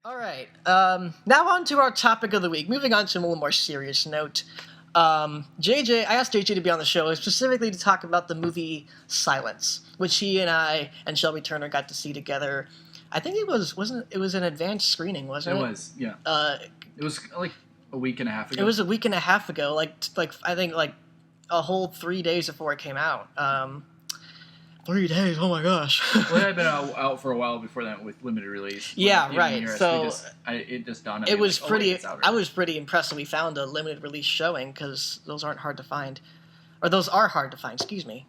All right. Now on to our topic of the week. Moving on to a little more serious note. I asked JJ to be on the show specifically to talk about the movie Silence, which he and I and Shelby Turner got to see together. I think it was an advanced screening, wasn't it? It was, yeah. It was like a week and a half ago. It was a week and a half ago, like I think like a whole 3 days before it came out. 3 days, oh my gosh. Well, it had been out for a while before that with limited release. Yeah, right. So it just dawned on me. It was like, pretty. Oh, wait, I was pretty impressed that we found a limited release showing because those aren't hard to find, or those are hard to find. Excuse me.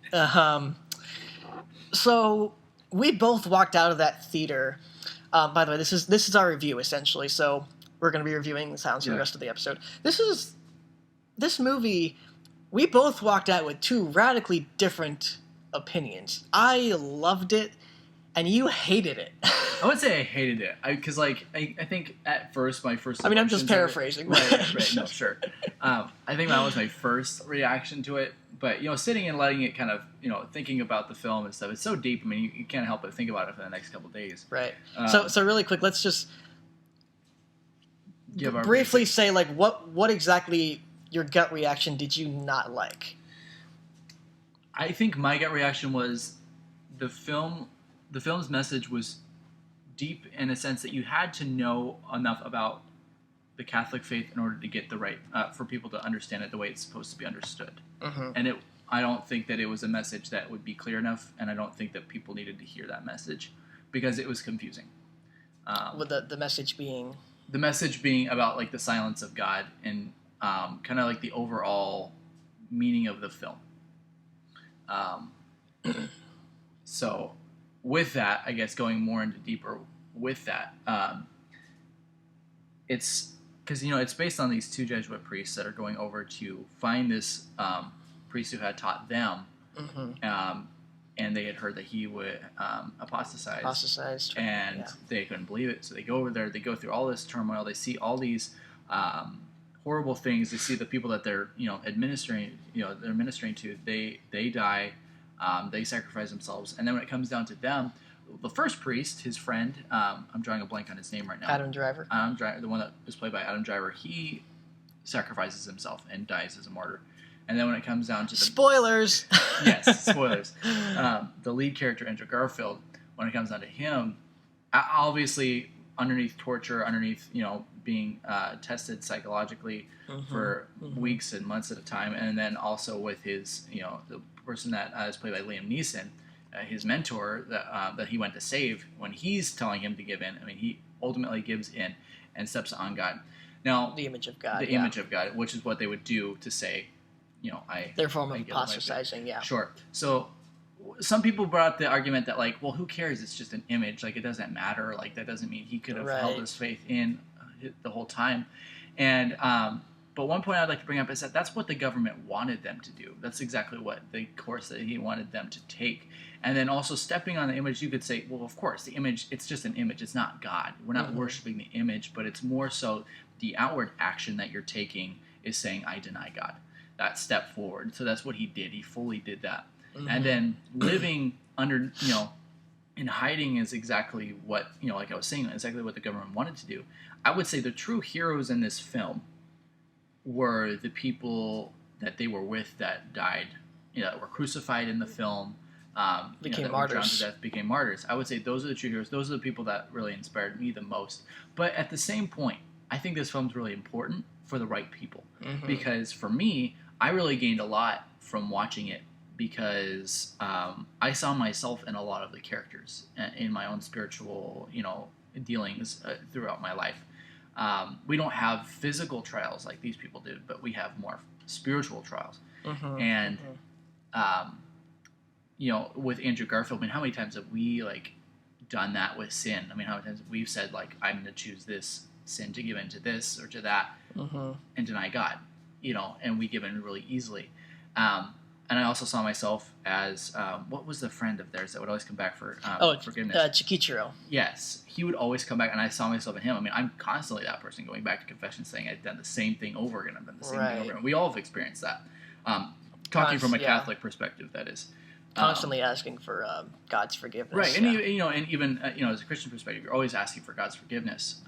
So we both walked out of that theater. By the way, this is our review essentially. So we're going to be reviewing the sounds for the rest of the episode. This movie. We both walked out with two radically different opinions. I loved it, and you hated it. I wouldn't say I hated it, because I think at first my first. I mean, I'm just paraphrasing. Right. No, sure. I think that was my first reaction to it. But sitting and letting it kind of thinking about the film and stuff. It's so deep. I mean, you can't help but think about it for the next couple of days. Right. So really quick, let's just briefly say like what exactly your gut reaction did you not like? I think my gut reaction was the film's message was deep in a sense that you had to know enough about the Catholic faith in order to get the right for people to understand it the way it's supposed to be understood. Mm-hmm. And I don't think that it was a message that would be clear enough, and I don't think that people needed to hear that message because it was confusing. With the message being? The message being about like the silence of God and kind of like the overall meaning of the film. So with that, I guess going more into deeper with that, it's because it's based on these two Jesuit priests that are going over to find this priest who had taught them, mm-hmm. And they had heard that he would apostatize, and they couldn't believe it. So they go over there. They go through all this turmoil. They see all these horrible things. They see the people that they're administering to. They die. They sacrifice themselves, and then when it comes down to them, the first priest, his friend, I'm drawing a blank on his name right now. Adam Driver. The one that was played by Adam Driver, he sacrifices himself and dies as a martyr. And then when it comes down to the spoilers, yes, spoilers. The lead character, Andrew Garfield, when it comes down to him, obviously underneath torture, underneath being tested psychologically for weeks and months at a time, and then also with his the person that is played by Liam Neeson, his mentor that he went to save, when he's telling him to give in, I mean, he ultimately gives in and steps on God. Now, the image of God. Image of God, which is what they would do to say, their form of apostatizing, yeah. Sure. So some people brought up the argument that, like, well, who cares? It's just an image. Like, it doesn't matter. Like, that doesn't mean he could have held his faith in the whole time. And but one point I'd like to bring up is that that's what the government wanted them to do. That's exactly what the course that he wanted them to take. And then also stepping on the image, you could say, well, of course, the image, it's just an image. It's not God. We're not worshiping the image, but it's more so the outward action that you're taking is saying, I deny God. That step forward. So that's what he did. He fully did that. Mm-hmm. And then living under, in hiding is exactly what, like I was saying, exactly what the government wanted to do. I would say the true heroes in this film were the people that they were with that died, that were crucified in the film, became that martyrs. Were drowned to death, became martyrs. I would say those are the true heroes. Those are the people that really inspired me the most. But at the same point, I think this film's really important for the right people. Mm-hmm. Because for me, I really gained a lot from watching it because I saw myself in a lot of the characters in my own spiritual, dealings throughout my life. We don't have physical trials like these people did, but we have more spiritual trials. Mm-hmm. And, with Andrew Garfield, I mean, how many times have we, done that with sin? I mean, how many times have we said, I'm going to choose this sin to give in to this or to that and deny God, and we give in really easily. And I also saw myself as, what was the friend of theirs that would always come back for forgiveness? Chiquichiro. Yes. He would always come back, and I saw myself in him. I mean, I'm constantly that person going back to confession saying I've done the same thing over again. I've done the same thing over again. We all have experienced that. Talking from a Catholic perspective, that is. constantly asking for God's forgiveness. Right, and even as a Christian perspective, you're always asking for God's forgiveness.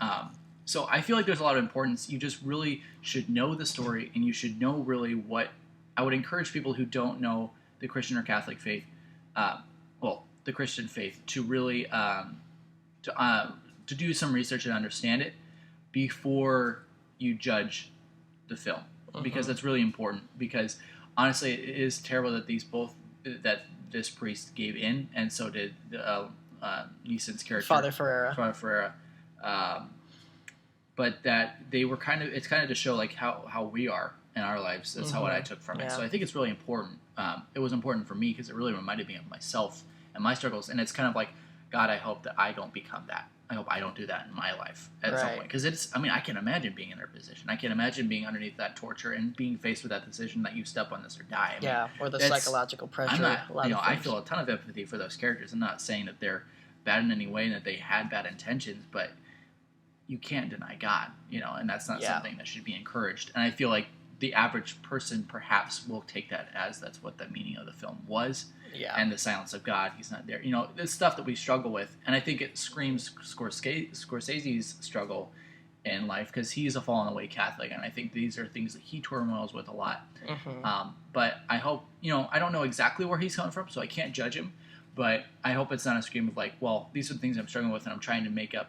So I feel like there's a lot of importance. You just really should know the story, and you should know really what. I would encourage people who don't know the Christian or Catholic faith, the Christian faith, to really to do some research and understand it before you judge the film, because that's really important. Because honestly, it is terrible that this priest gave in, and so did Neeson's character, Father Ferreira. But that they were it's kind of to show like how we are in our lives. That's what I took from it. So I think it's really important. It was important for me because it really reminded me of myself and my struggles. And it's kind of like, God, I hope that I don't become that. I hope I don't do that in my life at some point. Because I can imagine being in their position. I can imagine being underneath that torture and being faced with that decision that you step on this or die. Or the psychological pressure. I feel a ton of empathy for those characters. I'm not saying that they're bad in any way and that they had bad intentions, but you can't deny God, and that's not something that should be encouraged. And I feel like the average person perhaps will take that as that's what the meaning of the film was. And the silence of God, he's not there. This stuff that we struggle with. And I think it screams Scorsese's struggle in life, because he's a fallen away Catholic. And I think these are things that he turmoils with a lot. But I hope, I don't know exactly where he's coming from, so I can't judge him. But I hope it's not a scream of like, well, these are the things I'm struggling with, and I'm trying to make it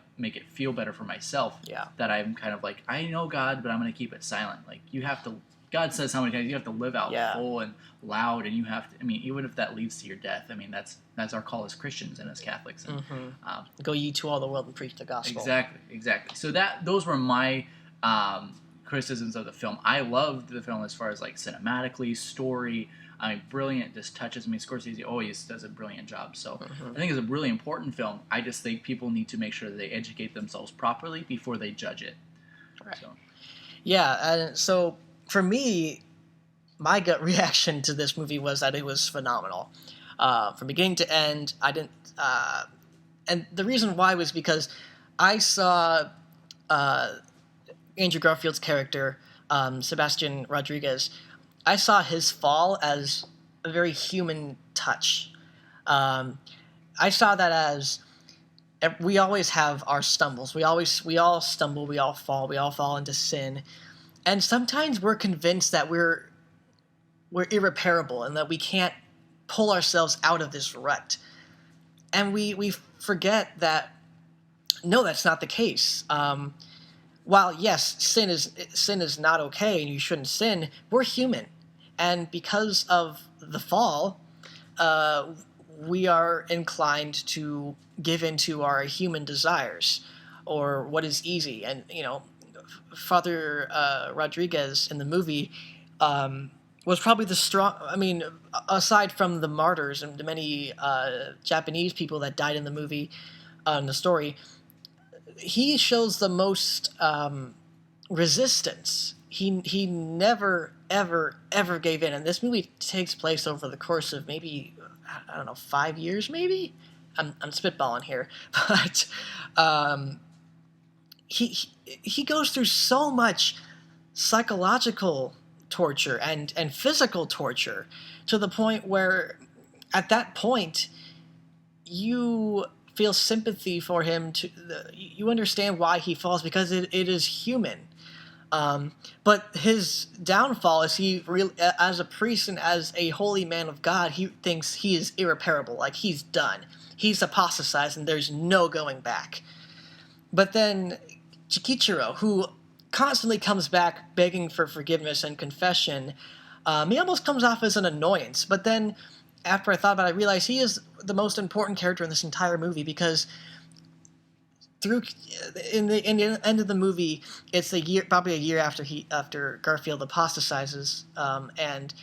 feel better for myself. That I'm kind of like, I know God, but I'm going to keep it silent. Like, you have to. God says how many times you have to live out full and loud, and you have to. I mean, even if that leads to your death, I mean, that's our call as Christians and as Catholics. And, go ye to all the world and preach the gospel. Exactly. So those were my criticisms of the film. I loved the film as far as like cinematically, story. I mean, brilliant. Just touches me. Scorsese always does a brilliant job. So I think it's a really important film. I just think people need to make sure that they educate themselves properly before they judge it. Right. And so for me, my gut reaction to this movie was that it was phenomenal. From beginning to end, I didn't... and the reason why was because I saw Andrew Garfield's character, Sebastian Rodriguez. I saw his fall as a very human touch. I saw that as we always have our stumbles. We all stumble. We all fall into sin, and sometimes we're convinced that we're irreparable and that we can't pull ourselves out of this rut. And we forget that no, that's not the case. While yes, sin is not okay and you shouldn't sin, we're human. And because of the fall, we are inclined to give into our human desires or what is easy. And, Father Rodriguez in the movie was probably the strong... I mean, aside from the martyrs and the many Japanese people that died in the movie, in the story, he shows the most resistance. He never, ever gave in. And this movie takes place over the course of maybe, 5 years maybe? I'm spitballing here. But he goes through so much psychological torture and physical torture to the point where at that point you feel sympathy for him. You understand why he falls, because it is human. But his downfall is as a priest and as a holy man of God, he thinks he is irreparable, like he's done. He's apostatized and there's no going back. But then Chikichiro, who constantly comes back begging for forgiveness and confession, he almost comes off as an annoyance. But then after I thought about it, I realized he is the most important character in this entire movie, because in the end of the movie, it's probably a year after Garfield apostatizes, and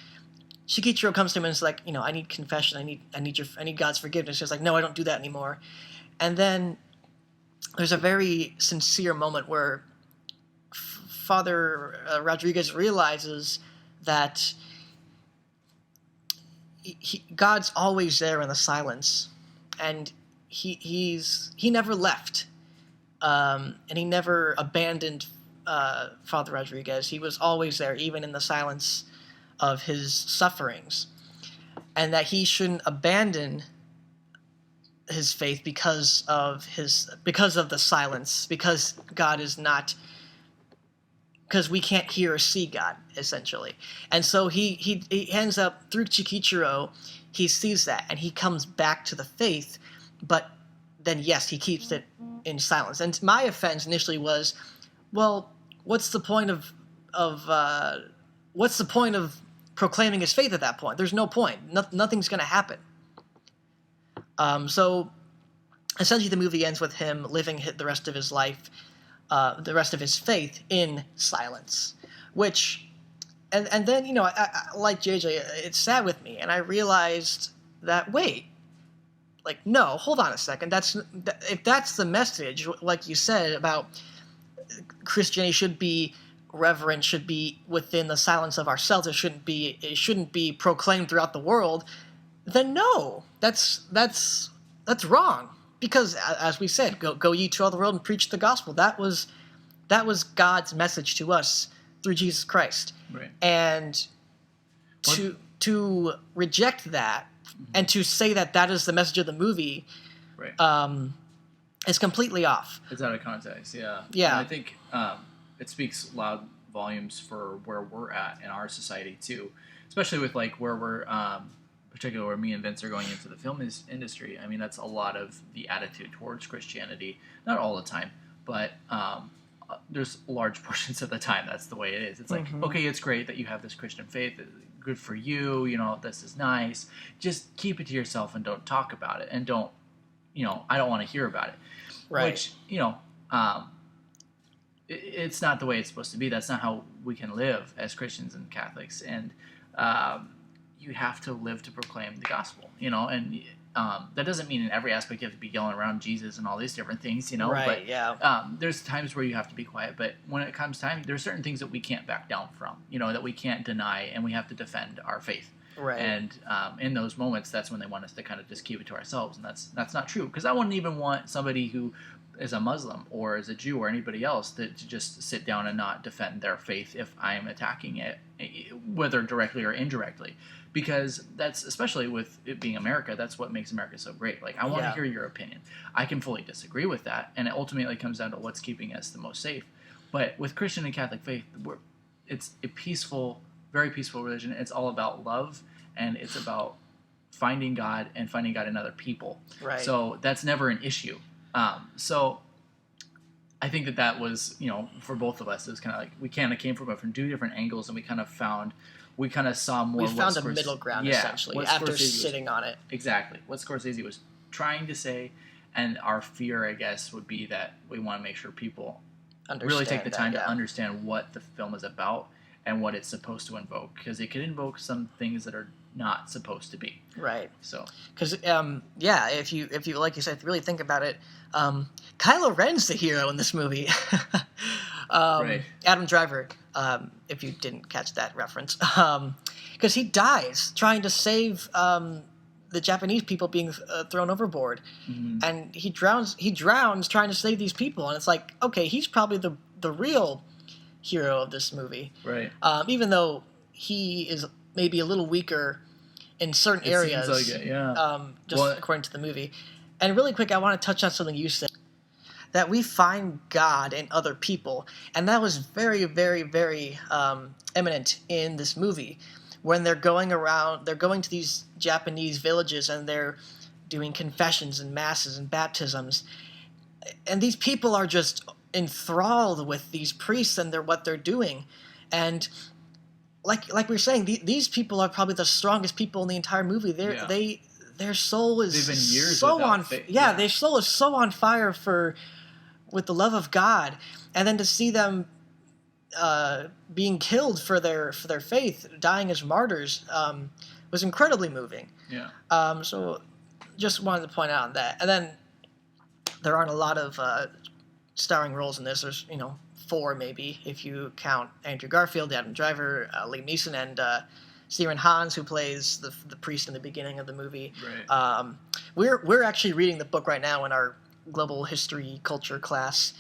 Shikichiro comes to him and is like, I need confession, I need God's forgiveness. He's like, no, I don't do that anymore. And then there's a very sincere moment where Father Rodriguez realizes that God's always there in the silence, and he never left. And he never abandoned Father Rodriguez. He was always there, even in the silence of his sufferings. and that he shouldn't abandon his faith because of the silence, because God is not, because we can't hear or see God, essentially. And so he ends up, through Chikichiro, he sees that, and he comes back to the faith, but then, yes, he keeps it in silence. And my offense initially was, well, what's the point of proclaiming his faith at that point? There's no point. Nothing's going to happen. So essentially the movie ends with him living the rest of his life, the rest of his faith in silence, which, and then, I like JJ, it sat with me, and I realized that, wait, like, no, hold on a second. If that's the message, like you said, about Christianity should be reverent, should be within the silence of ourselves, it shouldn't be proclaimed throughout the world, then no, that's wrong. Because, as we said, go ye to all the world and preach the gospel. That was God's message to us through Jesus Christ. Right. And to reject that, and to say that is the message of the movie, right, is completely off. It's out of context. Yeah. Yeah. And I think it speaks loud volumes for where we're at in our society too, especially with like where we're. Particularly where me and Vince are going into the film industry. I mean, that's a lot of the attitude towards Christianity. Not all the time, but there's large portions of the time that's the way it is. It's like, okay, it's great that you have this Christian faith. Good for you. This is nice. Just keep it to yourself and don't talk about it. And don't, I don't want to hear about it. Right. Which, it's not the way it's supposed to be. That's not how we can live as Christians and Catholics. And, you have to live to proclaim the gospel, and that doesn't mean in every aspect you have to be yelling around Jesus and all these different things, Right, but yeah. There's times where you have to be quiet, but when it comes time, there's certain things that we can't back down from, that we can't deny, and we have to defend our faith. Right. And in those moments, that's when they want us to kind of just keep it to ourselves, and that's not true, because I wouldn't even want somebody who is a Muslim or is a Jew or anybody else to just sit down and not defend their faith if I am attacking it, whether directly or indirectly. Because that's, especially with it being America, that's what makes America so great. Like, I want to hear your opinion. I can fully disagree with that, and it ultimately comes down to what's keeping us the most safe. But with Christian and Catholic faith, it's a peaceful, very peaceful religion. It's all about love, and it's about finding God and finding God in other people. Right. So that's never an issue. So I think that was, for both of us, it was kind of like we kind of came from it from two different angles, and we kind of saw more. We found a middle ground, essentially, after sitting on it. Exactly. What Scorsese was trying to say, and our fear, I guess, would be that we want to make sure people really take the time to understand what the film is about and what it's supposed to invoke, because it could invoke some things that are not supposed to be. Right. So. Because if you like you said, if you really think about it, Kylo Ren's the hero in this movie. Right. Adam Driver, if you didn't catch that reference, because he dies trying to save the Japanese people being thrown overboard, and he drowns trying to save these people, and it's like, okay, he's probably the real hero of this movie, right? Even though he is maybe a little weaker in certain areas, seems like it, yeah. According to the movie. And really quick, I want to touch on something you said, that we find God in other people, and that was very, very, very eminent in this movie. When they're going to these Japanese villages, and they're doing confessions and masses and baptisms, and these people are just enthralled with these priests and what they're doing, and like we were saying, these people are probably the strongest people in the entire movie. Their soul is They've been years so without on faith. yeah, their soul is so on fire with the love of God, and then to see them being killed for their faith, dying as martyrs, was incredibly moving. Yeah. So just wanted to point out that. And then there aren't a lot of starring roles in this. There's 4 maybe if you count Andrew Garfield, Adam Driver, Liam Neeson, and Stephen Hans, who plays the priest in the beginning of the movie. Right. We're actually reading the book right now in our global history culture class.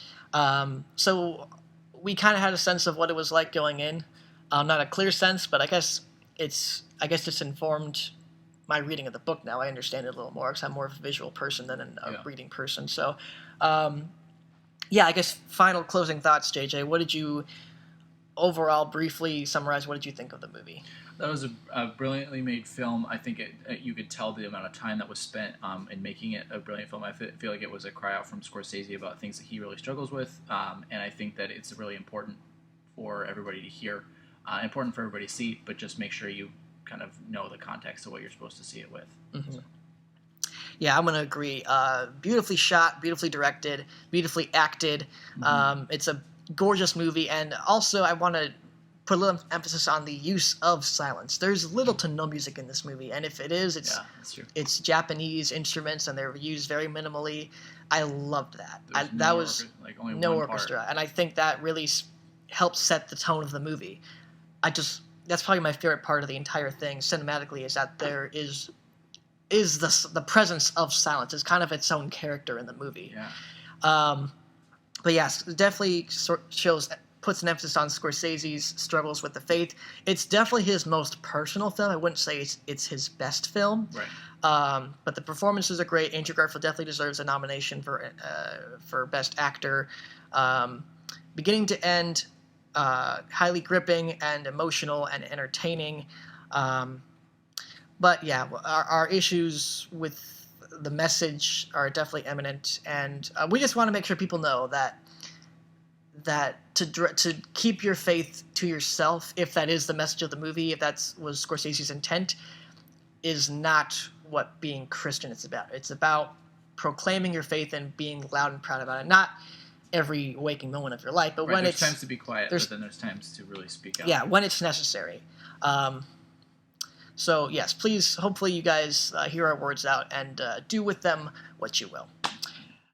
So we kind of had a sense of what it was like going in. Not a clear sense, but I guess it's informed my reading of the book now, I understand it a little more because I'm more of a visual person than a reading person. So, I guess final closing thoughts, JJ. What did you overall briefly summarize? What did you think of the movie? That was a brilliantly made film. I think you could tell the amount of time that was spent in making it a brilliant film. I feel like it was a cry out from Scorsese about things that he really struggles with, and I think that it's really important for everybody to hear, important for everybody to see, but just make sure you kind of know the context of what you're supposed to see it with. Mm-hmm. So. Yeah, I'm going to agree. Beautifully shot, beautifully directed, beautifully acted. Mm-hmm. It's a gorgeous movie, and also I want to put a little emphasis on the use of silence. There's little to no music in this movie, and if it is, it's Japanese instruments, and they're used very minimally. I loved that. That was only no one orchestra, part. And I think that really helped set the tone of the movie. That's probably my favorite part of the entire thing, cinematically, is that there is the presence of silence. It's kind of its own character in the movie. Yeah. But yes, definitely puts an emphasis on Scorsese's struggles with the faith. It's definitely his most personal film. I wouldn't say it's his best film. Right. But the performances are great. Andrew Garfield definitely deserves a nomination for Best Actor. Beginning to end, highly gripping and emotional and entertaining. But yeah, our issues with the message are definitely eminent, and we just want to make sure people know that to keep your faith to yourself, if that is the message of the movie, if that was Scorsese's intent, is not what being Christian is about. It's about proclaiming your faith and being loud and proud about it. Not every waking moment of your life, but when there's times to be quiet, but then there's times to really speak out. Yeah, when it's necessary. So yes, please, hopefully you guys hear our words out and do with them what you will.